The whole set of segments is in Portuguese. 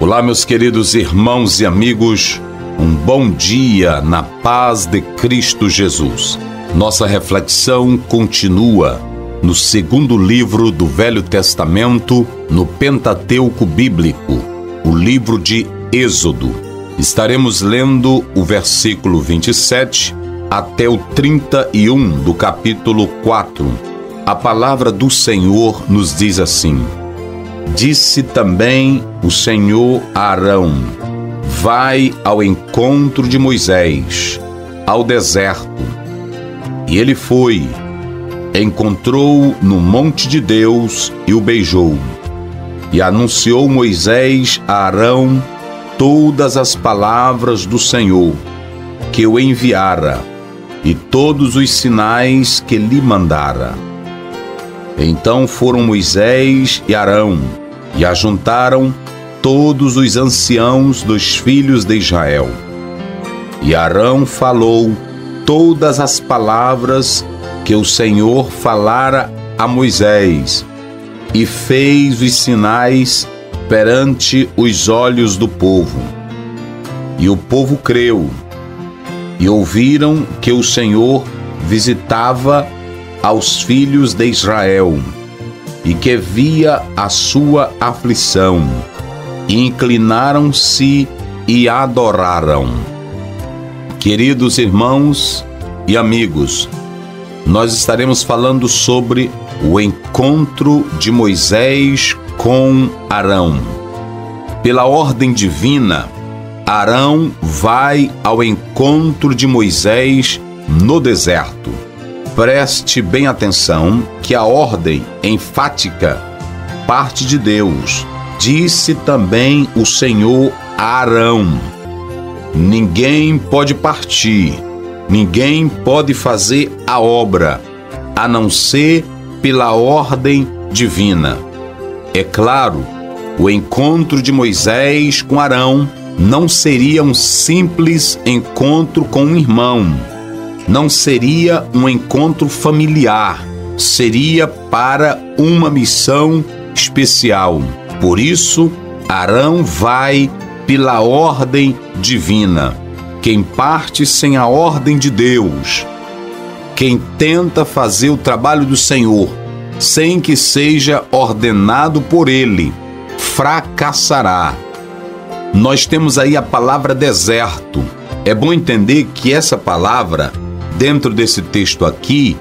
Olá, meus queridos irmãos e amigos, um bom dia na paz de Cristo Jesus. Nossa reflexão continua no segundo livro do Velho Testamento, no Pentateuco Bíblico, o livro de Êxodo. Estaremos lendo o versículo 27 até o 31 do capítulo 4. A palavra do Senhor nos diz assim: Disse também o Senhor a Arão: Vai ao encontro de Moisés, ao deserto. E ele foi, encontrou no monte de Deus e o beijou. E anunciou Moisés a Arão todas as palavras do Senhor, que o enviara, e todos os sinais que lhe mandara. Então foram Moisés e Arão, e ajuntaram todos os anciãos dos filhos de Israel. E Arão falou todas as palavras que o Senhor falara a Moisés, e fez os sinais perante os olhos do povo. E o povo creu, e ouviram que o Senhor visitava aos filhos de Israel, e que via a sua aflição, e inclinaram-se e adoraram. Queridos irmãos e amigos, nós estaremos falando sobre o encontro de Moisés com Arão. Pela ordem divina, Arão vai ao encontro de Moisés no deserto. Preste bem atenção que a ordem enfática parte de Deus. Disse também o Senhor a Arão: Ninguém pode partir, ninguém pode fazer a obra, a não ser pela ordem divina. É claro, o encontro de Moisés com Arão não seria um simples encontro com um irmão. Não seria um encontro familiar, seria para uma missão especial. Por isso, Arão vai pela ordem divina. Quem parte sem a ordem de Deus, quem tenta fazer o trabalho do Senhor sem que seja ordenado por Ele, fracassará. Nós temos aí a palavra deserto. É bom entender que essa palavra, dentro desse texto aqui,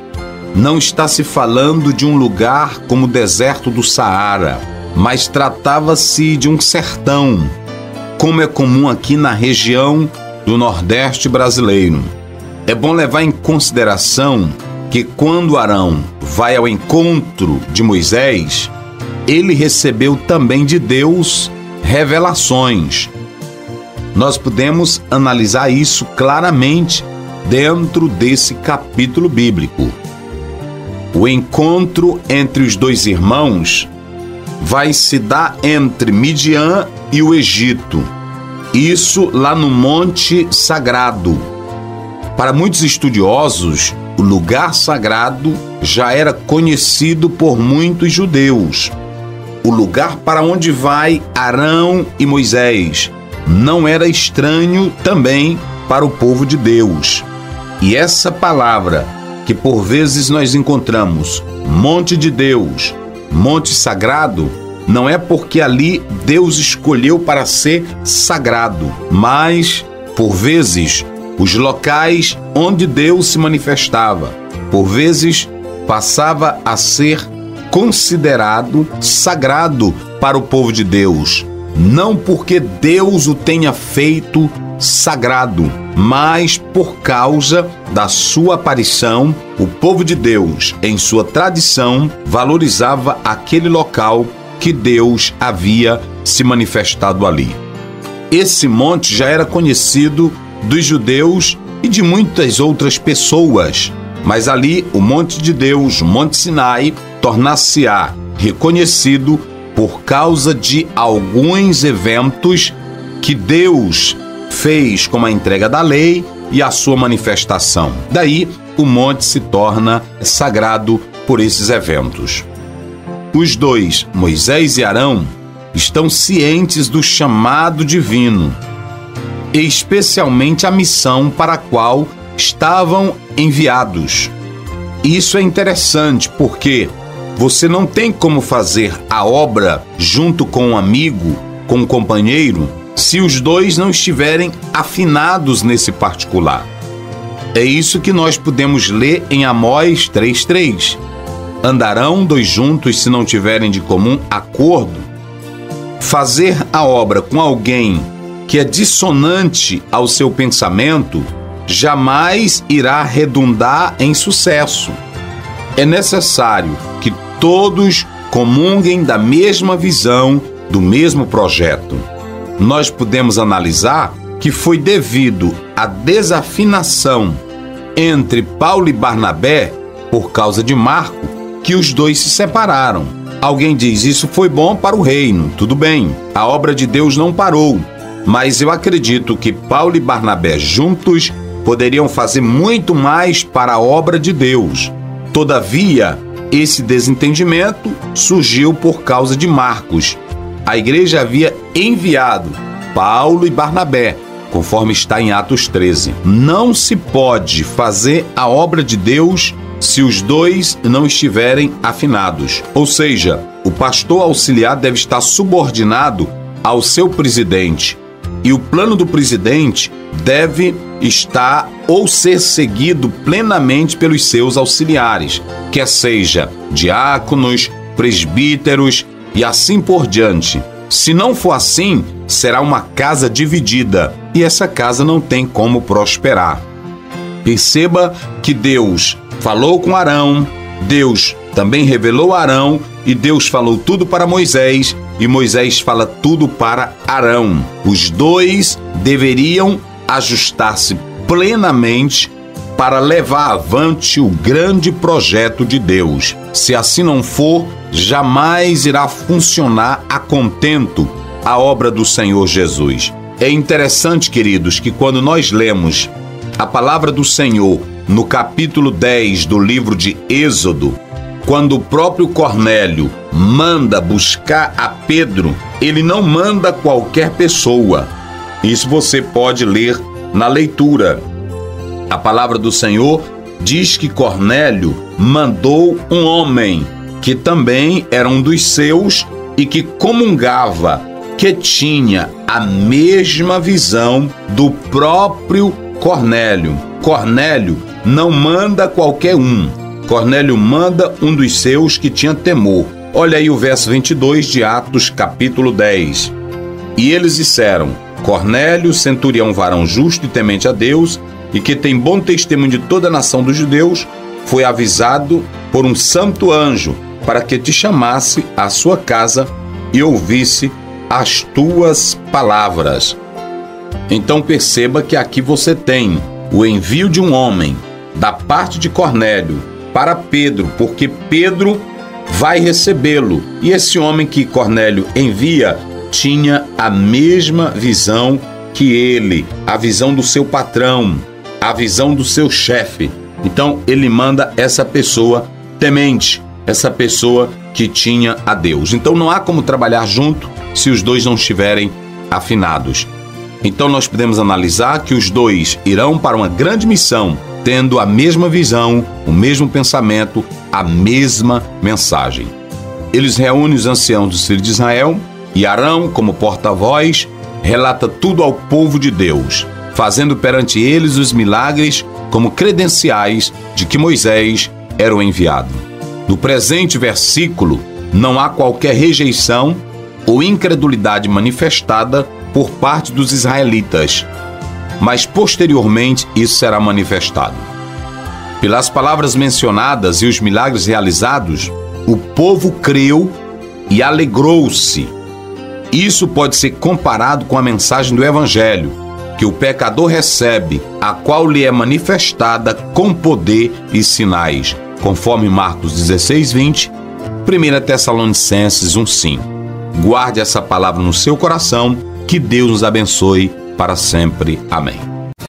não está se falando de um lugar como o deserto do Saara, mas tratava-se de um sertão, como é comum aqui na região do Nordeste brasileiro. É bom levar em consideração que quando Arão vai ao encontro de Moisés, ele recebeu também de Deus revelações. Nós podemos analisar isso claramente dentro desse capítulo bíblico. O encontro entre os dois irmãos vai se dar entre Midian e o Egito. Isso lá no Monte Sagrado. Para muitos estudiosos, o lugar sagrado já era conhecido por muitos judeus. O lugar para onde vai Arão e Moisés não era estranho também para o povo de Deus. E essa palavra, que por vezes nós encontramos monte de Deus, monte sagrado, não é porque ali Deus escolheu para ser sagrado, mas, por vezes, os locais onde Deus se manifestava, por vezes, passava a ser considerado sagrado para o povo de Deus. Não porque Deus o tenha feito sagrado, mas por causa da sua aparição, o povo de Deus, em sua tradição, valorizava aquele local que Deus havia se manifestado ali. Esse monte já era conhecido dos judeus e de muitas outras pessoas, mas ali o monte de Deus, o Monte Sinai, tornar-se-á reconhecido por causa de alguns eventos que Deus fez, como a entrega da lei e a sua manifestação. Daí, o monte se torna sagrado por esses eventos. Os dois, Moisés e Arão, estão cientes do chamado divino, e especialmente a missão para a qual estavam enviados. Isso é interessante porque você não tem como fazer a obra junto com um amigo, com um companheiro, se os dois não estiverem afinados nesse particular. É isso que nós podemos ler em Amós 3:3. Andarão dois juntos se não tiverem de comum acordo? Fazer a obra com alguém que é dissonante ao seu pensamento jamais irá redundar em sucesso. É necessário que todos comunguem da mesma visão, do mesmo projeto. Nós podemos analisar que foi devido à desafinação entre Paulo e Barnabé, por causa de Marco, que os dois se separaram. Alguém diz, isso foi bom para o reino, tudo bem, a obra de Deus não parou, mas eu acredito que Paulo e Barnabé juntos poderiam fazer muito mais para a obra de Deus. Todavia, esse desentendimento surgiu por causa de Marcos. A igreja havia enviado Paulo e Barnabé, conforme está em Atos 13. Não se pode fazer a obra de Deus se os dois não estiverem afinados. Ou seja, o pastor auxiliar deve estar subordinado ao seu presidente. E o plano do presidente deve estar ou ser seguido plenamente pelos seus auxiliares, quer seja diáconos, presbíteros e assim por diante. Se não for assim, será uma casa dividida e essa casa não tem como prosperar. Perceba que Deus falou com Arão, Deus também revelou a Arão e Deus falou tudo para Moisés e Moisés fala tudo para Arão. Os dois deveriam ajustar-se plenamente para levar avante o grande projeto de Deus. Se assim não for, jamais irá funcionar a contento a obra do Senhor Jesus. É interessante, queridos, que quando nós lemos a palavra do Senhor no capítulo 10 do livro de Êxodo, quando o próprio Cornélio manda buscar a Pedro, ele não manda qualquer pessoa. Isso você pode ler na leitura. A palavra do Senhor diz que Cornélio mandou um homem que também era um dos seus e que comungava, que tinha a mesma visão do próprio Cornélio. Cornélio não manda qualquer um. Cornélio manda um dos seus que tinha temor. Olha aí o verso 22 de Atos, capítulo 10. E eles disseram: Cornélio, centurião, varão justo e temente a Deus, e que tem bom testemunho de toda a nação dos judeus, foi avisado por um santo anjo para que te chamasse à sua casa e ouvisse as tuas palavras. Então perceba que aqui você tem o envio de um homem da parte de Cornélio para Pedro, porque Pedro vai recebê-lo. E esse homem que Cornélio envia tinha a mesma visão que ele, a visão do seu patrão, a visão do seu chefe. Então ele manda essa pessoa temente, essa pessoa que tinha a Deus. Então não há como trabalhar junto se os dois não estiverem afinados. Então nós podemos analisar que os dois irão para uma grande missão, tendo a mesma visão, o mesmo pensamento, a mesma mensagem. Eles reúnem os anciãos dos filhos de Israel e Arão, como porta-voz, relata tudo ao povo de Deus, fazendo perante eles os milagres como credenciais de que Moisés era o enviado. No presente versículo, não há qualquer rejeição ou incredulidade manifestada por parte dos israelitas, mas posteriormente isso será manifestado. Pelas palavras mencionadas e os milagres realizados, o povo creu e alegrou-se. Isso pode ser comparado com a mensagem do Evangelho, que o pecador recebe, a qual lhe é manifestada com poder e sinais, conforme Marcos 16:20, 1 Tessalonicenses 1:5. Guarde essa palavra no seu coração, que Deus nos abençoe para sempre. Amém.